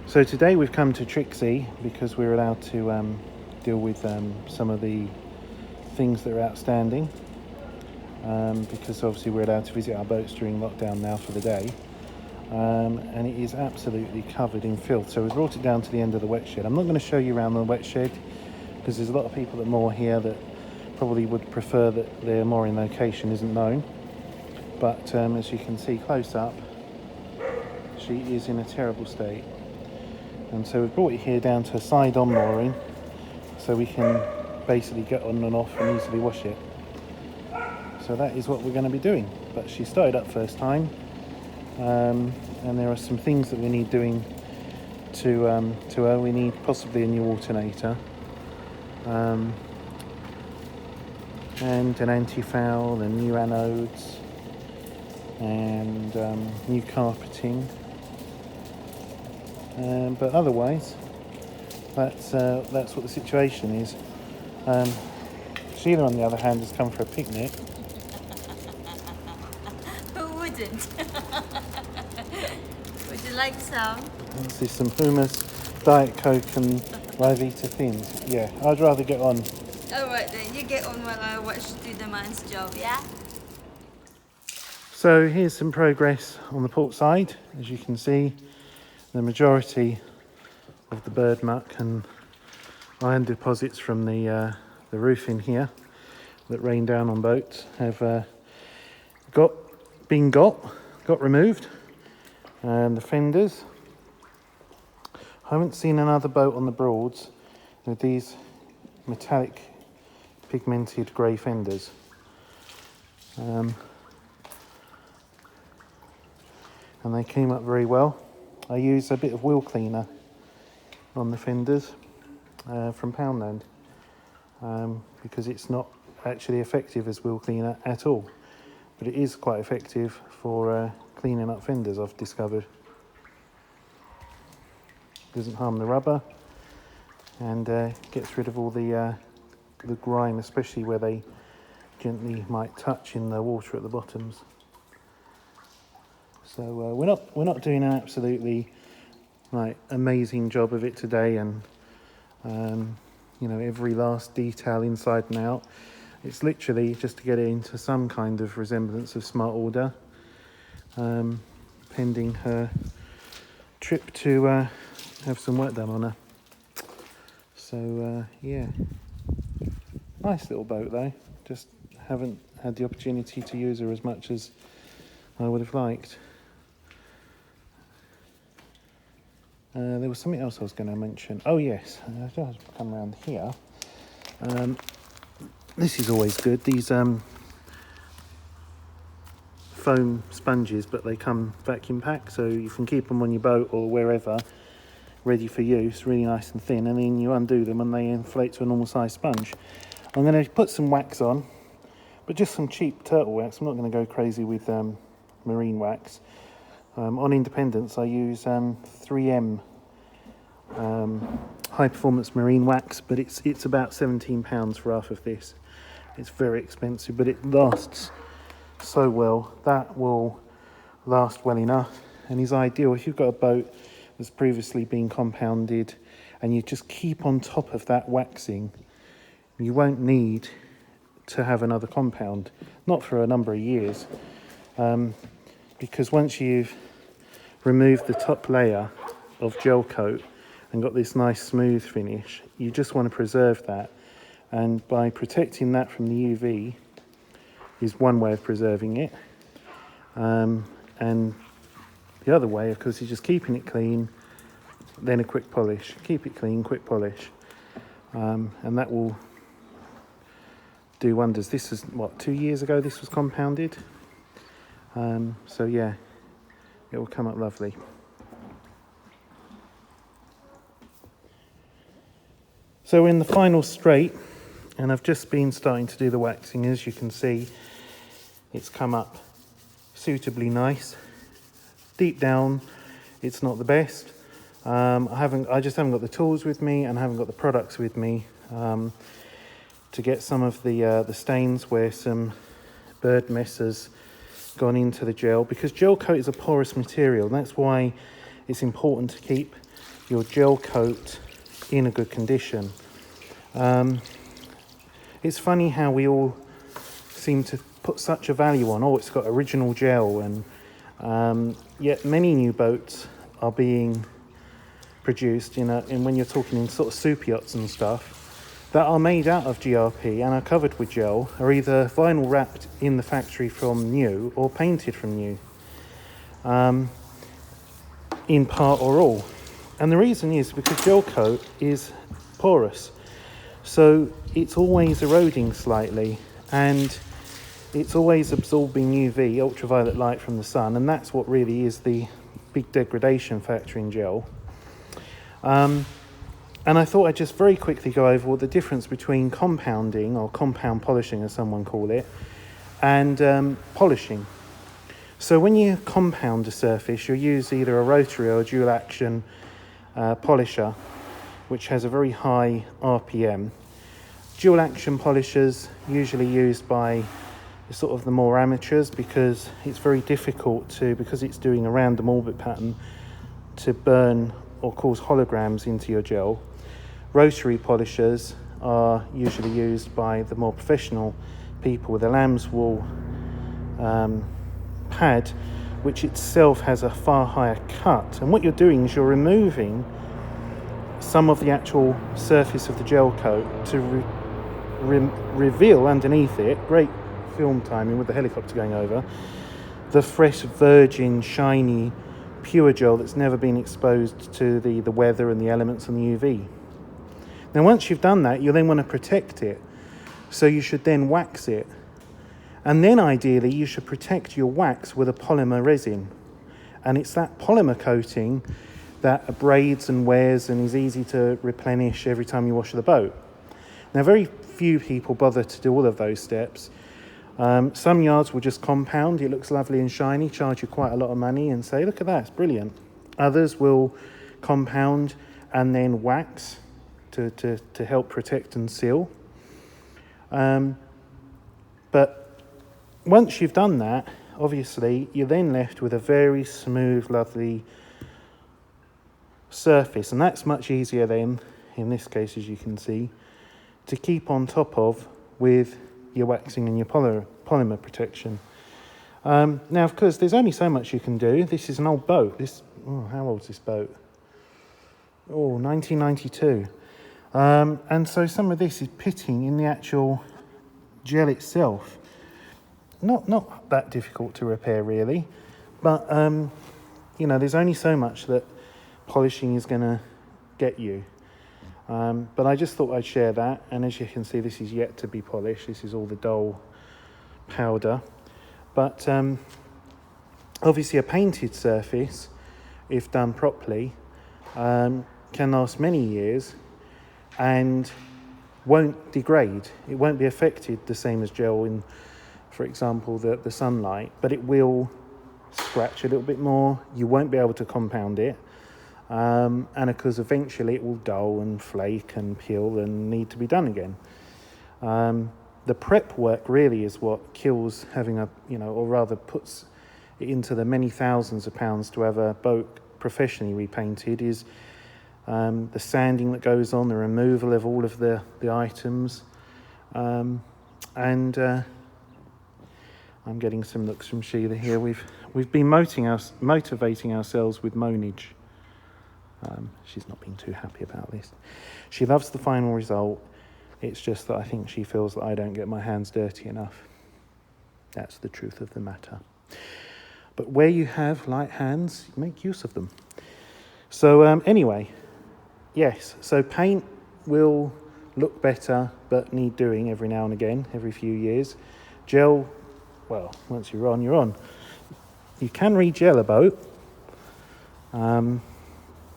So today we've come to Trixie because we're allowed to deal with some of the things that are outstanding, because obviously we're allowed to visit our boats during lockdown now for the day, and it is absolutely covered in filth. So we brought it down to the end of the wet shed. I'm not going to show you around the wet shed because there's a lot of people that are more here that probably would prefer that their mooring location isn't known, but as you can see close up, she is in a terrible state. And so we've brought it here down to a side-on mooring so we can basically get on and off and easily wash it. So that is what we're going to be doing. But she started up first time, and there are some things that we need doing to her. We need possibly a new alternator, and an anti-foul and new anodes and new carpeting. But otherwise, that's what the situation is. Sheila, on the other hand, has come for a picnic. Who wouldn't? Would you like some? This is some hummus, Diet Coke and Rivita Thins. Yeah, I'd rather get on. Alright then, you get on while I watch do the man's job, yeah? So here's some progress on the port side. As you can see, the majority of the bird muck and iron deposits from the roof in here that rain down on boats have got removed, and the fenders. I haven't seen another boat on the Broads with these metallic pigmented grey fenders. And they came up very well. I use a bit of wheel cleaner on the fenders from Poundland, because it's not actually effective as wheel cleaner at all, but it is quite effective for cleaning up fenders, I've discovered. Doesn't harm the rubber and gets rid of all the grime, especially where they gently might touch in the water at the bottoms. So we're not doing an absolutely amazing job of it today, and every last detail inside and out. It's literally just to get it into some kind of resemblance of smart order, pending her trip to have some work done on her. So yeah, nice little boat though. Just haven't had the opportunity to use her as much as I would have liked. There was something else I was going to mention. Oh yes, I'll just come around here. This is always good. These foam sponges, but they come vacuum packed, so you can keep them on your boat or wherever, ready for use, really nice and thin, and then you undo them and they inflate to a normal size sponge. I'm going to put some wax on, but just some cheap turtle wax. I'm not going to go crazy with marine wax. On Independence I use 3M high performance marine wax, but it's about £17 for half of this. It's very expensive, but it lasts so well. That will last well enough and is ideal if you've got a boat that's previously been compounded and you just keep on top of that waxing. You won't need to have another compound, not for a number of years, because once you've removed the top layer of gel coat and got this nice smooth finish, you just want to preserve that, and by protecting that from the UV is one way of preserving it, and the other way of course is just keeping it clean, then a quick polish. Keep it clean, quick polish, and that will do wonders. This is 2 years ago this was compounded, so yeah, it will come up lovely. So we're in the final straight, and I've just been starting to do the waxing. As you can see, it's come up suitably nice. Deep down, it's not the best. I just haven't got the tools with me, and I haven't got the products with me to get some of the stains where some bird mess has gone into the gel, because gel coat is a porous material, and that's why it's important to keep your gel coat in a good condition. It's funny how we all seem to put such a value on, oh, it's got original gel, and yet many new boats are being produced, and when you're talking in sort of super yachts and stuff, that are made out of GRP and are covered with gel, are either vinyl wrapped in the factory from new or painted from new, in part or all. And the reason is because gel coat is porous, so it's always eroding slightly, and it's always absorbing UV, ultraviolet light from the sun, and that's what really is the big degradation factor in gel. And I thought I'd just very quickly go over what the difference between compounding, or compound polishing as someone call it, and polishing. So when you compound a surface, you'll use either a rotary or a dual action polisher, which has a very high RPM. Dual action polishers usually used by sort of the more amateurs, because it's very difficult to, because it's doing a random orbit pattern, to burn or cause holograms into your gel. Rotary polishers are usually used by the more professional people with a lamb's wool pad, which itself has a far higher cut. And what you're doing is you're removing some of the actual surface of the gel coat to reveal underneath it, great film timing with the helicopter going over, the fresh, virgin, shiny, pure gel that's never been exposed to the weather and the elements and the UV. Now once you've done that, you then want to protect it, so you should then wax it, and then ideally you should protect your wax with a polymer resin, and it's that polymer coating that abrades and wears and is easy to replenish every time you wash the boat. Now very few people bother to do all of those steps. Some yards will just compound, it looks lovely and shiny, charge you quite a lot of money and say, look at that, it's brilliant. Others will compound and then wax to help protect and seal. But once you've done that, obviously you're then left with a very smooth, lovely surface, and that's much easier then, in this case as you can see, to keep on top of with your waxing and your polymer protection. Now of course there's only so much you can do. This is an old boat. How old's this boat? 1992. And so some of this is pitting in the actual gel itself. Not that difficult to repair really, but there's only so much that polishing is going to get you. But I just thought I'd share that, and as you can see, this is yet to be polished. This is all the dull powder. But obviously a painted surface, if done properly, can last many years and won't degrade. It won't be affected the same as gel in, for example, the sunlight, but it will scratch a little bit more. You won't be able to compound it. And of course eventually it will dull and flake and peel and need to be done again. The prep work really is what kills having or rather puts it into the many thousands of pounds to have a boat professionally repainted, is the sanding that goes on, the removal of all of the items, and I'm getting some looks from Sheila here. We've been motivating ourselves with moanage. She's not been too happy about this. She loves the final result. It's just that I think she feels that I don't get my hands dirty enough. That's the truth of the matter. But where you have light hands, make use of them. So anyway, yes, so paint will look better but need doing every now and again, every few years. Gel, well, once you're on, you're on. You can re-gel a boat.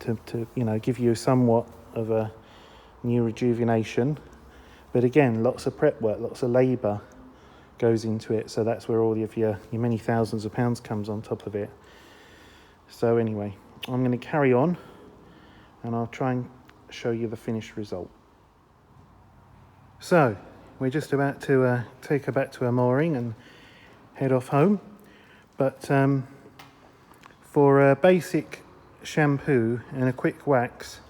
To give you somewhat of a new rejuvenation, but again, lots of prep work, lots of labour goes into it, so that's where all of your many thousands of pounds comes on top of it. So anyway, I'm going to carry on and I'll try and show you the finished result. So we're just about to take her back to her mooring and head off home, but for a basic shampoo and a quick wax,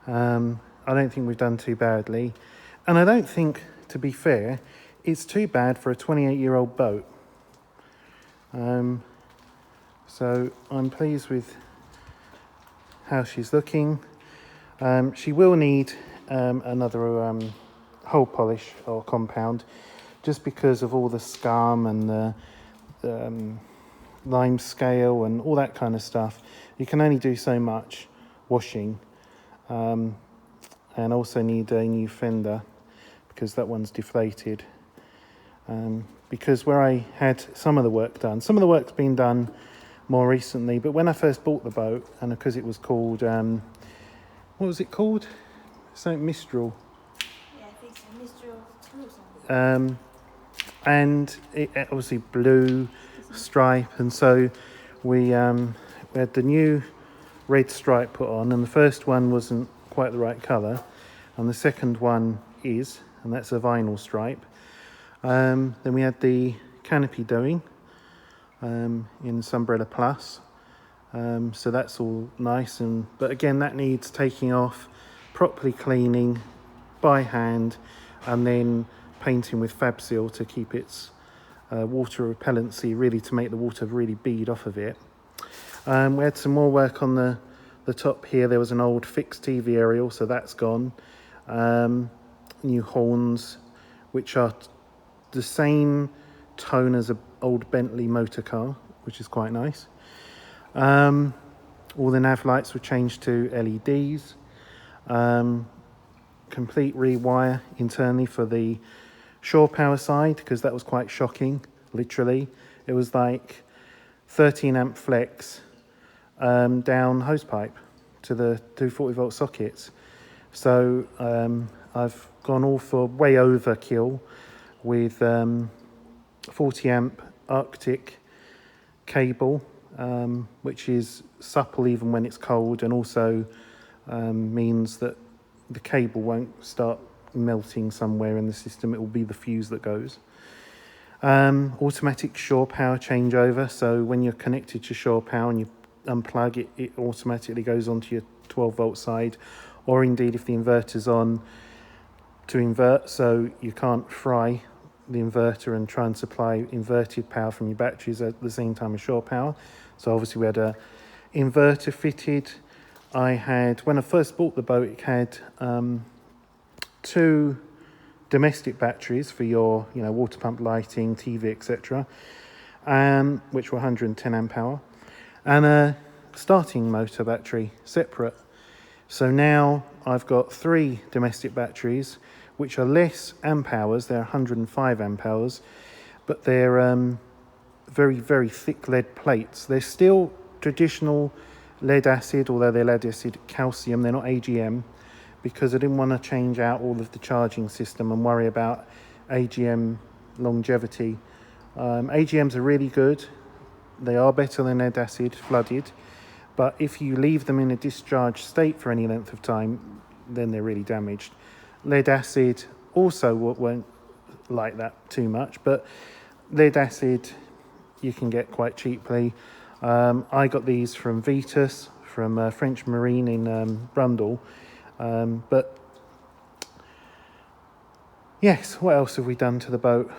I don't think we've done too badly. And I don't think, to be fair, it's too bad for a 28-year-old boat. So I'm pleased with how she's looking. She will need another hull polish or compound, just because of all the scum and the lime scale and all that kind of stuff. You can only do so much washing, and also need a new fender because that one's deflated. Because where I had some of the work's been done more recently, but when I first bought the boat, and because it was called, what was it called? Something Mistral. Yeah, I think so. Mistral 2 or something. And it obviously blue stripe, and so we had the new red stripe put on, and the first one wasn't quite the right colour, and the second one is, and that's a vinyl stripe. Then we had the canopy doing in Sunbrella Plus, so that's all nice, but again that needs taking off, properly cleaning by hand, and then painting with Fab Seal to keep its water repellency, really to make the water really bead off of it. We had some more work on the top here. There was an old fixed TV aerial, so that's gone. New horns, which are the same tone as an old Bentley motor car, which is quite nice. All the nav lights were changed to LEDs. Complete rewire internally for the shore power side, because that was quite shocking, literally. It was like 13 amp flex down hose pipe to the 240 volt sockets. So I've gone all for way overkill with 40 amp Arctic cable, which is supple even when it's cold, and also means that the cable won't start melting somewhere in the system. It will be the fuse that goes. Automatic shore power changeover, so when you're connected to shore power and you unplug it, it automatically goes onto your 12 volt side, or indeed if the inverter's on, to invert, so you can't fry the inverter and try and supply inverted power from your batteries at the same time as shore power. So obviously we had a inverter fitted. I had, when I first bought the boat, it had 2 domestic batteries for your water pump, lighting, TV, etc., which were 110 amp hour, and a starting motor battery separate. So now I've got 3 domestic batteries, which are less amp hours. They're 105 amp hours, but they're very, very thick lead plates. They're still traditional lead acid, although they're lead acid calcium. They're not AGM, because I didn't want to change out all of the charging system and worry about AGM longevity. AGMs are really good. They are better than lead acid flooded, but if you leave them in a discharged state for any length of time, then they're really damaged. Lead acid also won't like that too much, but lead acid you can get quite cheaply. I got these from Vitus, from French Marine in Brundall. But yes, what else have we done to the boat?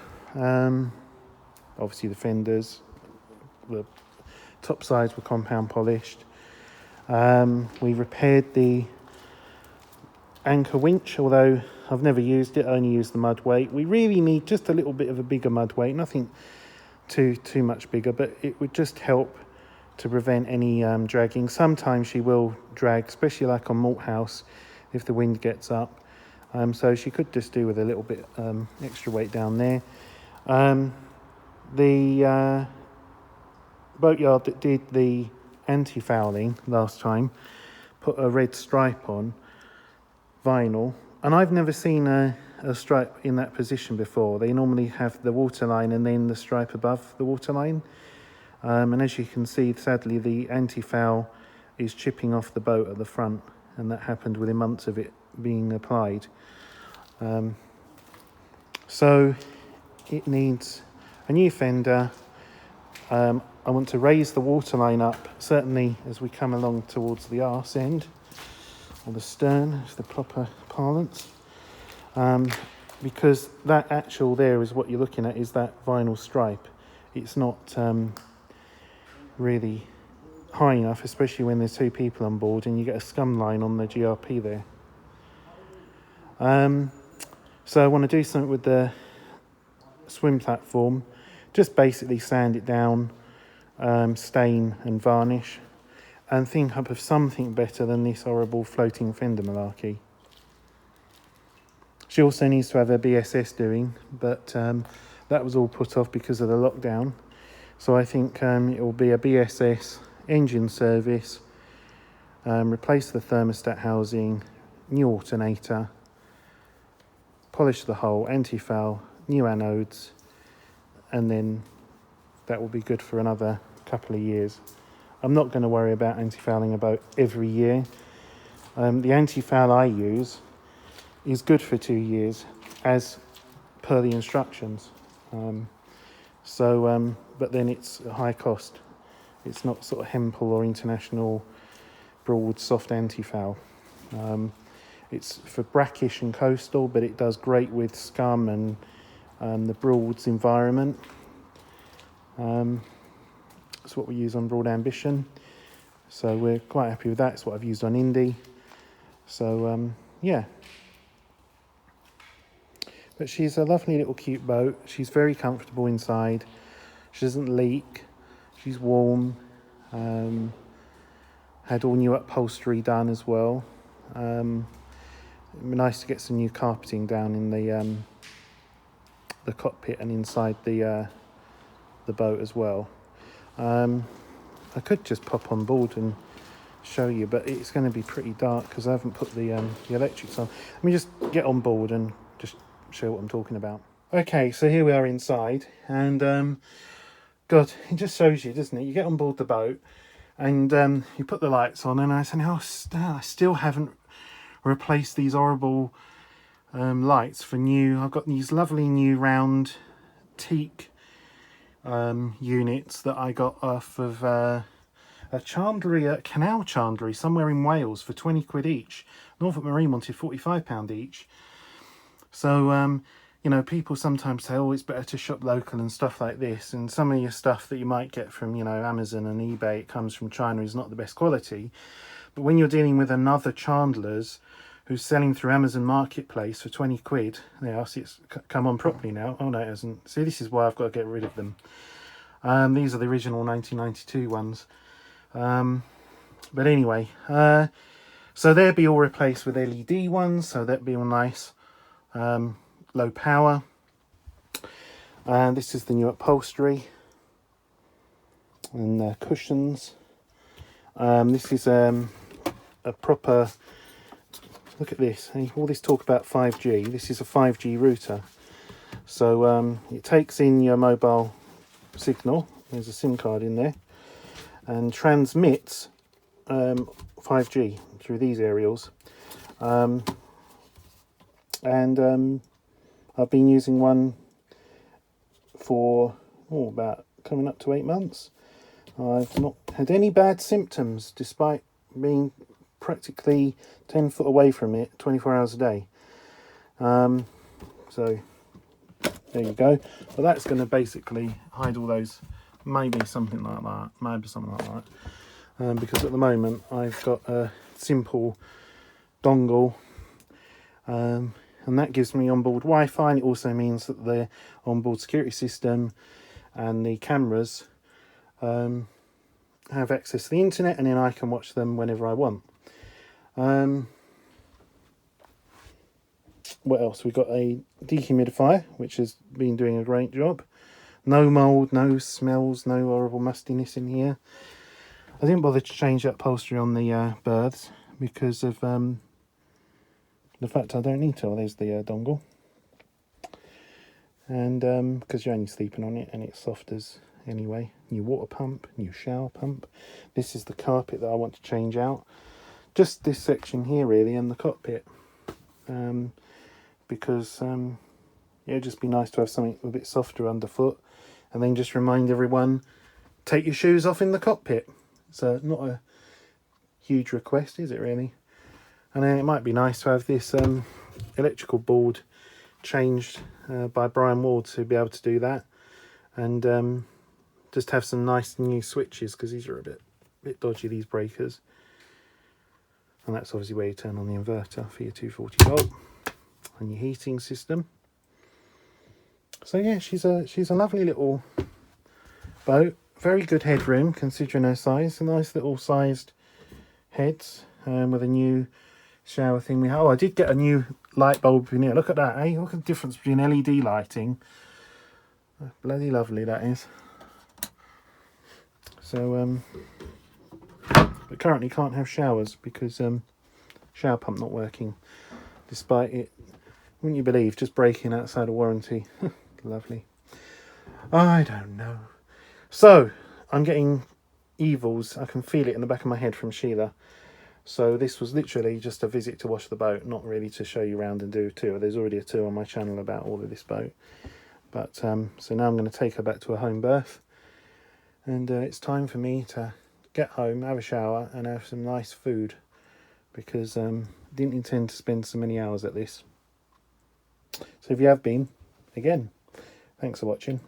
Obviously the fenders, the top sides were compound polished. We repaired the anchor winch, although I've never used it, I only used the mud weight. We really need just a little bit of a bigger mud weight, nothing too much bigger, but it would just help to prevent any dragging. Sometimes she will drag, especially like on Malthouse, if the wind gets up. So she could just do with a little bit extra weight down there. The boatyard that did the anti-fouling last time put a red stripe on vinyl, and I've never seen a stripe in that position before. They normally have the waterline and then the stripe above the waterline. And as you can see, sadly, the anti-foul is chipping off the boat at the front, and that happened within months of it being applied. So it needs a new fender, I want to raise the waterline up, certainly as we come along towards the arse end, or the stern, is the proper parlance. Because that actual there is what you're looking at, is that vinyl stripe. It's not really high enough, especially when there's 2 people on board and you get a scum line on the GRP there. So I want to do something with the swim platform, just basically sand it down, stain and varnish, and think up of something better than this horrible floating fender malarkey. She also needs to have her BSS doing, but that was all put off because of the lockdown. So I think it will be a BSS, engine service, replace the thermostat housing, new alternator, polish the hull, anti-foul, new anodes, and then that will be good for another couple of years. I'm not going to worry about anti-fouling about every year. The anti-foul I use is good for 2 years, as per the instructions. But then it's a high cost. It's not sort of Hempel or International Broad soft anti-foul. It's for brackish and coastal, but it does great with scum and the Broads environment. That's what we use on Broad Ambition. So we're quite happy with that. It's what I've used on Indy. So, yeah. But she's a lovely little cute boat. She's very comfortable inside. She doesn't leak. She's warm. Had all new upholstery done as well. It'd be nice to get some new carpeting down in the cockpit and inside the boat as well. I could just pop on board and show you, but it's going to be pretty dark because I haven't put the electrics on. Let me just get on board and just show you what I'm talking about. Okay, so here we are inside, and God, it just shows you, doesn't it? You get on board the boat and you put the lights on, and I said, oh, I still haven't replaced these horrible lights for new. I've got these lovely new round teak units that I got off of a chandlery, a canal chandlery somewhere in Wales for 20 quid each. Norfolk Marine wanted £45 each. So, people sometimes say, oh, it's better to shop local and stuff like this. And some of your stuff that you might get from, Amazon and eBay, it comes from China, is not the best quality. But when you're dealing with another chandler's who's selling through Amazon Marketplace for 20 quid, yeah, I see it's come on properly now. Oh, no, it hasn't. See, this is why I've got to get rid of them. These are the original 1992 ones. But anyway, so they'll be all replaced with LED ones, so that'll be all nice. Low power. And this is the new upholstery and cushions. This is a proper, look at this, all this talk about 5G. This is a 5G router, so it takes in your mobile signal, there's a SIM card in there, and transmits 5G through these aerials. And I've been using one for about coming up to 8 months. I've not had any bad symptoms despite being practically 10 foot away from it 24 hours a day. So there you go. Well, that's going to basically hide all those, maybe something like that, because at the moment I've got a simple dongle, and that gives me onboard Wi-Fi, and it also means that the onboard security system and the cameras have access to the internet, and then I can watch them whenever I want. What else? We've got a dehumidifier, which has been doing a great job. No mould, no smells, no horrible mustiness in here. I didn't bother to change that upholstery on the berths because of the fact I don't need to. There's the dongle. And because you're only sleeping on it and it's soft as anyway. New water pump, new shower pump. This is the carpet that I want to change out. Just this section here really, and the cockpit. Because it'd just be nice to have something a bit softer underfoot. And then just remind everyone take your shoes off in the cockpit. It's not a huge request, is it really? And then it might be nice to have this electrical board changed by Brian Ward to be able to do that, and just have some nice new switches, because these are a bit dodgy, these breakers. And that's obviously where you turn on the inverter for your 240 volt and your heating system. So yeah, she's a lovely little boat. Very good headroom considering her size. A nice little sized heads with a new shower thing. Oh, I did get a new light bulb in here. Look at that, eh? Look at the difference between LED lighting. Bloody lovely that is. So we currently can't have showers because shower pump not working, despite it, wouldn't you believe, just breaking outside of warranty. Lovely. I don't know. So I'm getting evils. I can feel it in the back of my head from Sheila. So this was literally just a visit to wash the boat, not really to show you around and do a tour. There's already a tour on my channel about all of this boat. But so now I'm going to take her back to her home berth, and it's time for me to get home, have a shower and have some nice food, because didn't intend to spend so many hours at this. So if you have been, again, thanks for watching.